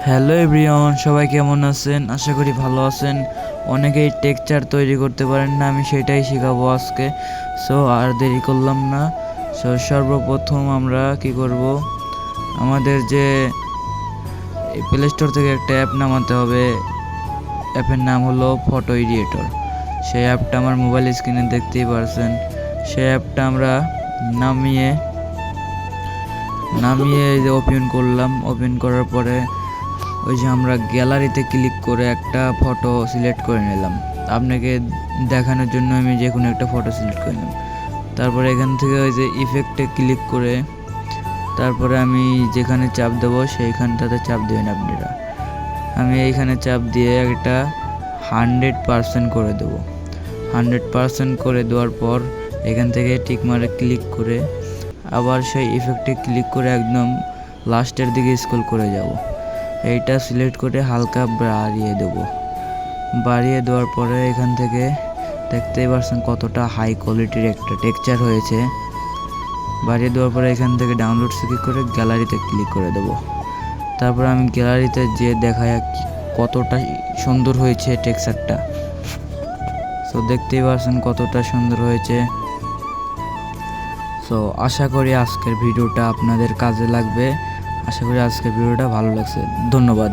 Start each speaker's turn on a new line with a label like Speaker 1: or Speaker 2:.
Speaker 1: Hello everyone, সবাই কেমন আছেন? আশা করি ভালো আছেন। অনেকেই টেক্সচার তৈরি করতে পারেন না, আমি সেটাই শেখাবো আজকে। সো আর দেরি করলাম না। সো সর্বপ্রথম আমরা কি করব, আমাদের যে প্লে স্টোর থেকে একটা অ্যাপ নামাতে হবে। অ্যাপের নাম হলো ফটো এডিটর। সেই অ্যাপটা আমার মোবাইল স্ক্রিনে দেখতেই পারছেন। সেই অ্যাপটা আমরা নামিয়ে ওপেন করলাম। ওপেন করার পরে ওই যে আমরা গ্যালারিতে ক্লিক করে একটা ফটো সিলেক্ট করে নিলাম। আপনাকে দেখানোর জন্য আমি যে কোনো একটা ফটো সিলেক্ট করে নিলাম। তারপরে এখান থেকে ওই যে ইফেক্টে ক্লিক করে তারপরে আমি যেখানে চাপ দেবো সেইখানটাতে চাপ দেবেন আপনারা। আমি এইখানে চাপ দিয়ে একটা 100% করে দেবো। 100% করে দেওয়ার পর এখান থেকে টিক মারে ক্লিক করে আবার সেই ইফেক্টে ক্লিক করে একদম লাস্টের দিকে স্ক্রল করে যাব। এইটা সিলেক্ট করে হালকা বাড়িয়ে দেবো। বাড়িয়ে দেওয়ার পরে এখান থেকে দেখতেই পারছেন কতটা হাই কোয়ালিটির একটা টেক্সচার হয়েছে। বাড়িয়ে দেওয়ার পরে এখান থেকে ডাউনলোড ক্লিক করে গ্যালারিতে ক্লিক করে দেবো। তারপর আমি গ্যালারিতে যে দেখায় কতটা সুন্দর হয়েছে টেক্সচারটা। সো দেখতেই পারছেন কতটা সুন্দর হয়েছে। সো আশা করি আজকের ভিডিওটা আপনাদের কাজে লাগবে। আশা করি আজকের ভিডিওটা ভালো লাগছে। ধন্যবাদ।